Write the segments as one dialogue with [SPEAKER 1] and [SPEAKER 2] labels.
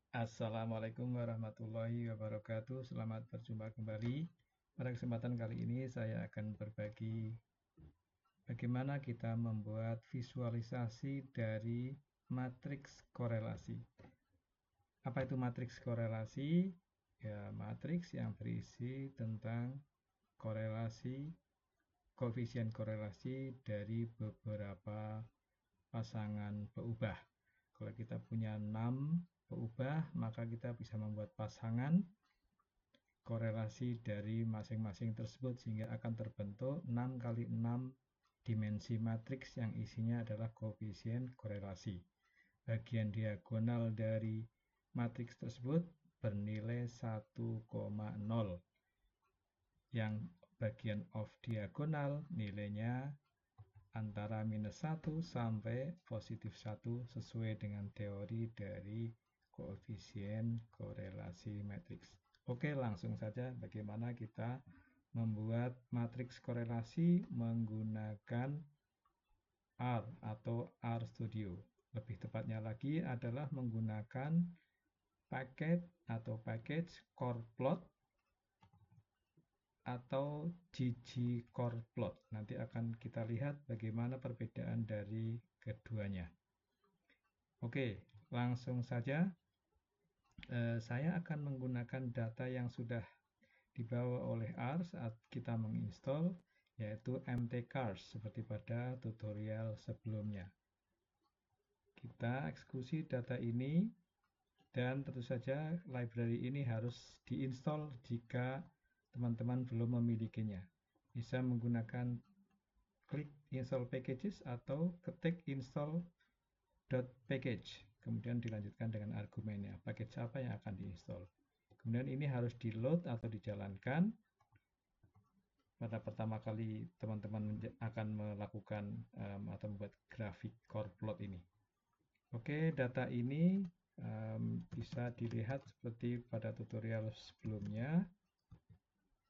[SPEAKER 1] Assalamualaikum warahmatullahi wabarakatuh. Selamat berjumpa kembali. Pada kesempatan kali ini saya akan berbagi bagaimana kita membuat visualisasi dari matriks korelasi. Apa itu matriks korelasi? Ya, matriks yang berisi tentang korelasi, koefisien korelasi dari beberapa pasangan peubah. Kalau kita punya 6 peubah, maka kita bisa membuat pasangan korelasi dari masing-masing tersebut sehingga akan terbentuk 6 kali 6 dimensi matriks yang isinya adalah koefisien korelasi. Bagian diagonal dari matriks tersebut bernilai 1,0. Yang bagian off diagonal nilainya antara minus 1 sampai positif 1 sesuai dengan teori dari koefisien korelasi matriks. Oke, langsung saja bagaimana kita membuat matriks korelasi menggunakan R atau RStudio. Lebih tepatnya lagi adalah menggunakan paket atau package CorePlot atau ggCorePlot. Nanti akan kita lihat bagaimana perbedaan dari keduanya. Oke, langsung saja. Saya akan menggunakan data yang sudah dibawa oleh R saat kita menginstall, yaitu mtcars seperti pada tutorial sebelumnya. Kita eksekusi data ini, dan tentu saja library ini harus diinstal jika teman-teman belum memilikinya. Bisa menggunakan klik install packages atau ketik install.package. Kemudian dilanjutkan dengan argumennya, package apa yang akan diinstal. Kemudian ini harus di load atau dijalankan. Pada pertama kali teman-teman akan melakukan atau membuat grafik CorePlot ini. Oke, data ini bisa dilihat seperti pada tutorial sebelumnya.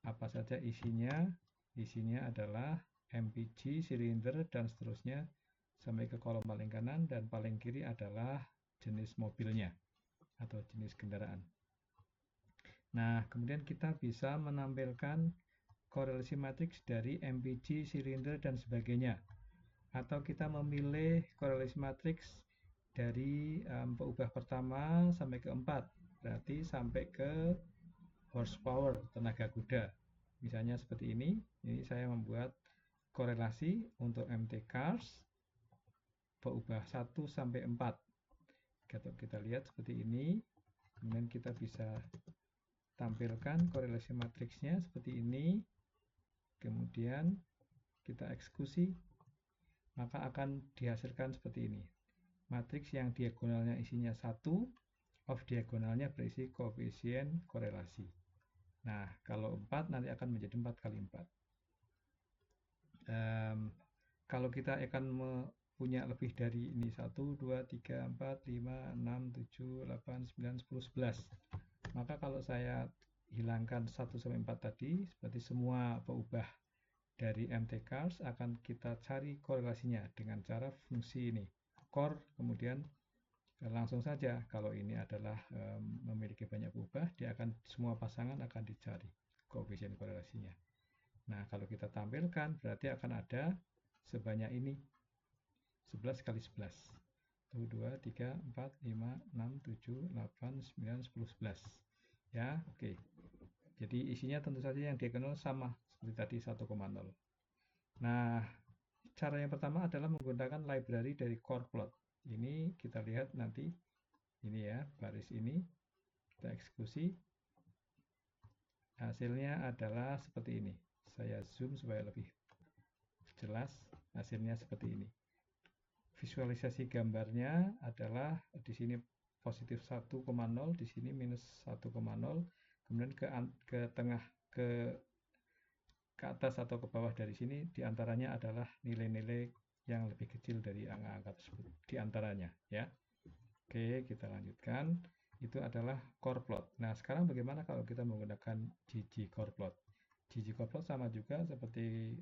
[SPEAKER 1] Apa saja isinya? Isinya adalah MPG, silinder, dan seterusnya sampai ke kolom paling kanan, dan paling kiri adalah jenis mobilnya atau jenis kendaraan. Nah, kemudian kita bisa menampilkan korelasi matriks dari MPG, silinder, dan sebagainya. Atau kita memilih korelasi matriks dari peubah pertama sampai ke 4, berarti sampai ke horsepower, tenaga kuda. Misalnya seperti ini saya membuat korelasi untuk mtcars peubah 1 sampai 4. Kita lihat seperti ini. Kemudian kita bisa tampilkan korelasi matriksnya seperti ini. Kemudian kita eksekusi, maka akan dihasilkan seperti ini. Matriks yang diagonalnya isinya 1, off diagonalnya berisi koefisien korelasi. Nah, kalau 4 nanti akan menjadi 4 kali 4. Kalau kita akan punya lebih dari ini 1, 2, 3, 4, 5, 6, 7, 8, 9, 10, 11. Maka kalau saya hilangkan 1 sampai 4 tadi, seperti semua peubah dari mtcars akan kita cari korelasinya dengan cara fungsi ini. Core, kemudian langsung saja kalau ini adalah memiliki banyak peubah, dia akan semua pasangan akan dicari koefisien korelasinya. Nah, kalau kita tampilkan berarti akan ada sebanyak ini, 11 kali 11. 1, 2, 3, 4, 5, 6, 7, 8, 9, 10, 11. Ya, oke. Jadi isinya tentu saja yang diagonal sama seperti tadi 1,0. Nah, cara yang pertama adalah menggunakan library dari CorePlot. Ini kita lihat nanti, ini ya, baris ini. Kita eksekusi. Hasilnya adalah seperti ini. Saya zoom supaya lebih jelas. Hasilnya seperti ini. Visualisasi gambarnya adalah di sini positif 1,0, di sini minus 1,0. Kemudian ke tengah, ke atas atau ke bawah dari sini diantaranya adalah nilai-nilai yang lebih kecil dari angka-angka tersebut diantaranya ya. Oke, kita lanjutkan. Itu adalah CorePlot. Nah, sekarang bagaimana kalau kita menggunakan ggCorePlot? ggCorePlot sama juga seperti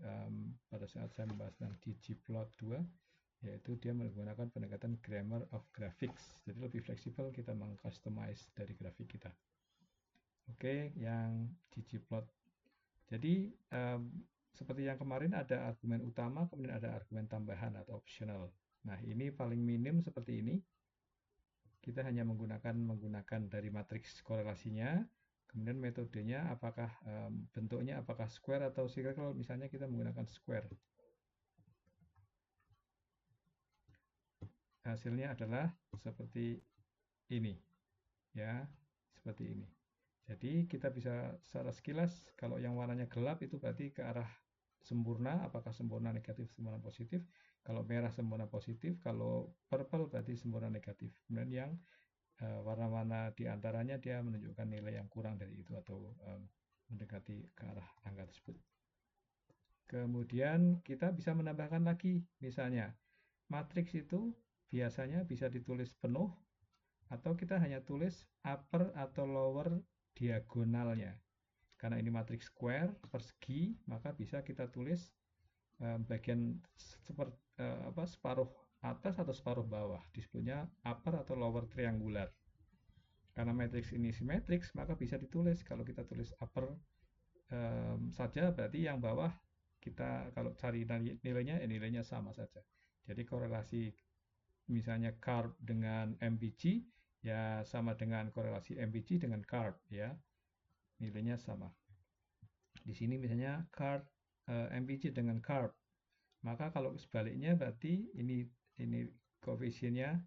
[SPEAKER 1] pada saat saya membahas tentang ggplot 2. yaitu dia menggunakan pendekatan grammar of graphics. Jadi lebih fleksibel kita mengcustomize dari grafik kita. Oke, yang ggplot. Jadi seperti yang kemarin ada argumen utama, kemudian ada argumen tambahan atau optional. Nah, ini paling minim seperti ini. Kita hanya menggunakan dari matriks korelasinya, kemudian metodenya apakah bentuknya apakah square atau circle, misalnya kita menggunakan square. Hasilnya adalah seperti ini, ya, seperti ini. Jadi kita bisa secara sekilas, kalau yang warnanya gelap itu berarti ke arah sempurna, apakah sempurna negatif, sempurna positif. Kalau merah sempurna positif, kalau purple berarti sempurna negatif. Kemudian yang warna-warna di antaranya dia menunjukkan nilai yang kurang dari itu atau mendekati ke arah angka tersebut. Kemudian kita bisa menambahkan lagi, misalnya matriks itu biasanya bisa ditulis penuh atau kita hanya tulis upper atau lower diagonalnya. Karena ini matriks square, persegi, maka bisa kita tulis bagian seperti separuh atas atau separuh bawah, disebutnya upper atau lower triangular. Karena matriks ini simetriks, maka bisa ditulis. Kalau kita tulis upper saja, berarti yang bawah kita kalau cari nilainya, nilainya sama saja. Jadi korelasi misalnya carb dengan MBG, ya sama dengan korelasi MBG dengan carb, ya, nilainya sama. Di sini misalnya carb MBG dengan carb, maka kalau sebaliknya berarti ini koefisiennya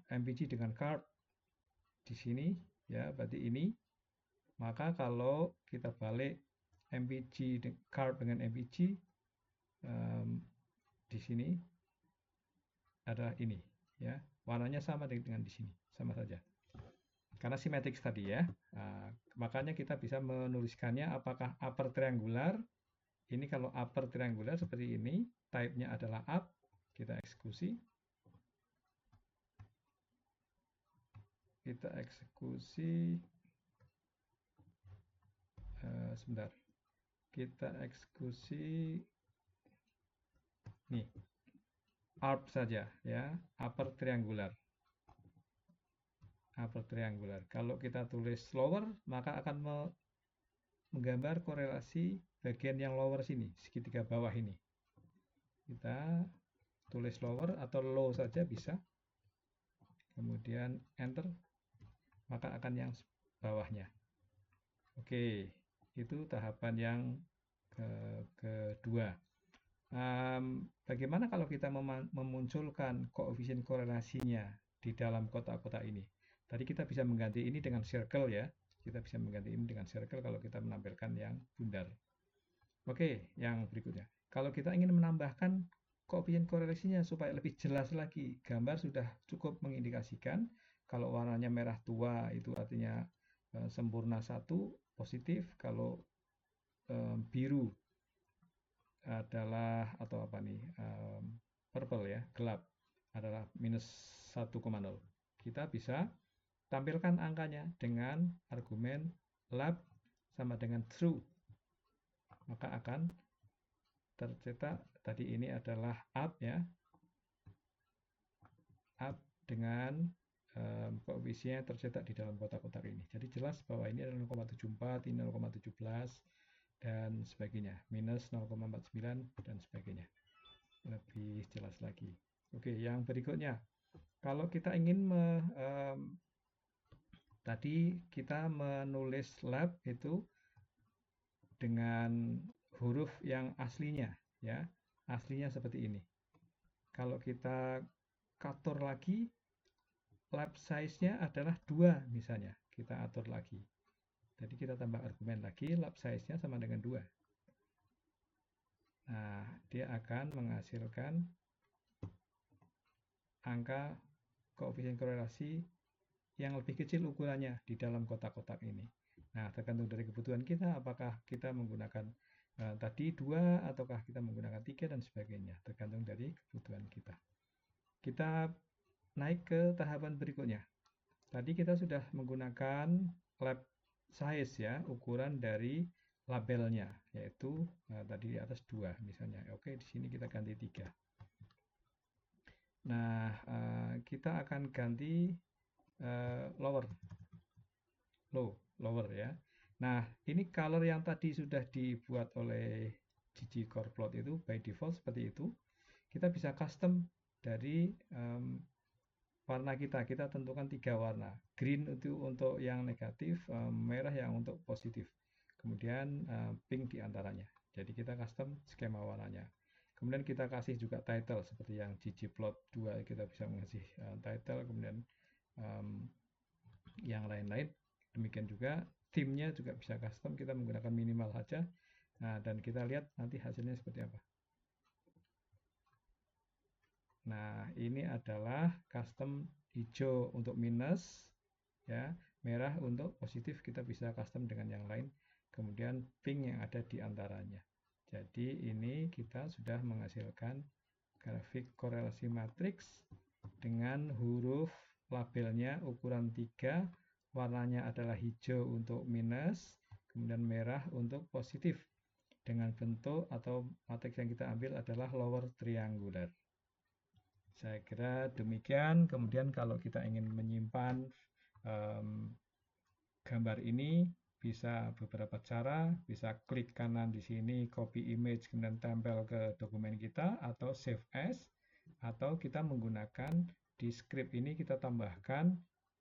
[SPEAKER 1] MBG dengan carb di sini, ya, berarti ini. Maka kalau kita balik MBG carb dengan MBG di sini adalah ini, ya, warnanya sama dengan di sini, sama saja. Karena simetrik tadi, ya. Makanya kita bisa menuliskannya apakah upper triangular. Ini kalau upper triangular seperti ini, type-nya adalah up, kita eksekusi. Kita eksekusi sebentar. Kita eksekusi nih. ARP saja, ya, upper triangular. Upper triangular. Kalau kita tulis lower, maka akan menggambar korelasi bagian yang lower sini, segitiga bawah ini. Kita tulis lower atau low saja bisa. Kemudian enter, maka akan yang bawahnya. Oke, itu tahapan yang kedua. Bagaimana kalau kita memunculkan koefisien korelasinya di dalam kotak-kotak ini? Tadi kita bisa mengganti ini dengan circle, ya. Kita bisa mengganti ini dengan circle kalau kita menampilkan yang bundar. Oke, yang berikutnya. Kalau kita ingin menambahkan koefisien korelasinya supaya lebih jelas lagi, gambar sudah cukup mengindikasikan kalau warnanya merah tua itu artinya sempurna 1 positif, kalau biru adalah atau apa nih purple, ya, gelap adalah minus 1,0. Kita bisa tampilkan angkanya dengan argumen lab sama dengan true, maka akan tercetak tadi ini adalah up, ya, up dengan koefisien tercetak di dalam kotak-kotak ini. Jadi jelas bahwa ini adalah 0,74, ini 0,17 dan sebagainya, minus 0,49 dan sebagainya. Lebih jelas lagi. Oke, yang berikutnya, kalau kita ingin tadi kita menulis lab itu dengan huruf yang aslinya, ya, aslinya seperti ini. Kalau kita atur lagi, lab size-nya adalah 2 misalnya, kita atur lagi. Jadi kita tambah argumen lagi, lab size-nya sama dengan 2. Nah, dia akan menghasilkan angka koefisien korelasi yang lebih kecil ukurannya di dalam kotak-kotak ini. Nah, tergantung dari kebutuhan kita, apakah kita menggunakan tadi 2 ataukah kita menggunakan 3 dan sebagainya, tergantung dari kebutuhan kita. Kita naik ke tahapan berikutnya. Tadi kita sudah menggunakan lab size, ya, ukuran dari labelnya, yaitu tadi di atas 2 misalnya. Oke, di sini kita ganti 3. Nah, kita akan ganti lower ya. Nah, ini color yang tadi sudah dibuat oleh Gigi Core Plot itu by default seperti itu. Kita bisa custom dari warna kita. Kita tentukan 3 warna. Green itu untuk yang negatif, merah yang untuk positif. Kemudian pink di antaranya. Jadi kita custom skema warnanya. Kemudian kita kasih juga title seperti yang ggplot 2 kita bisa mengasih title, kemudian yang lain-lain. Demikian juga theme-nya juga bisa custom, kita menggunakan minimal saja. Nah, dan kita lihat nanti hasilnya seperti apa. Nah, ini adalah custom hijau untuk minus, ya, merah untuk positif, kita bisa custom dengan yang lain. Kemudian pink yang ada di antaranya. Jadi ini kita sudah menghasilkan grafik korelasi matriks dengan huruf labelnya ukuran 3, warnanya adalah hijau untuk minus, kemudian merah untuk positif. Dengan bentuk atau matriks yang kita ambil adalah lower triangular. Saya kira demikian. Kemudian kalau kita ingin menyimpan gambar ini, bisa beberapa cara. Bisa klik kanan di sini, copy image, kemudian tempel ke dokumen kita, atau save as, atau kita menggunakan di script ini kita tambahkan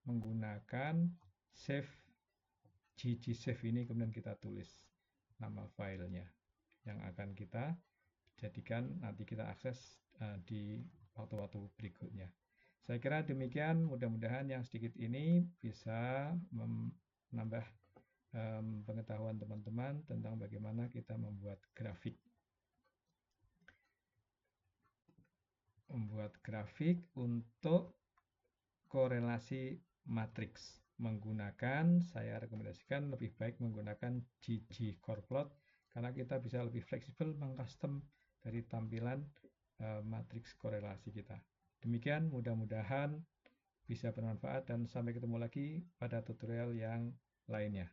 [SPEAKER 1] menggunakan save save ini, kemudian kita tulis nama filenya yang akan kita jadikan nanti kita akses di waktu-waktu berikutnya. Saya kira demikian, mudah-mudahan yang sedikit ini bisa menambah pengetahuan teman-teman tentang bagaimana kita membuat grafik. Membuat grafik untuk korelasi matriks. Menggunakan, saya rekomendasikan lebih baik menggunakan Gigi Core Plot karena kita bisa lebih fleksibel mengcustom dari tampilan matriks korelasi kita. Demikian, mudah-mudahan bisa bermanfaat dan sampai ketemu lagi pada tutorial yang lainnya.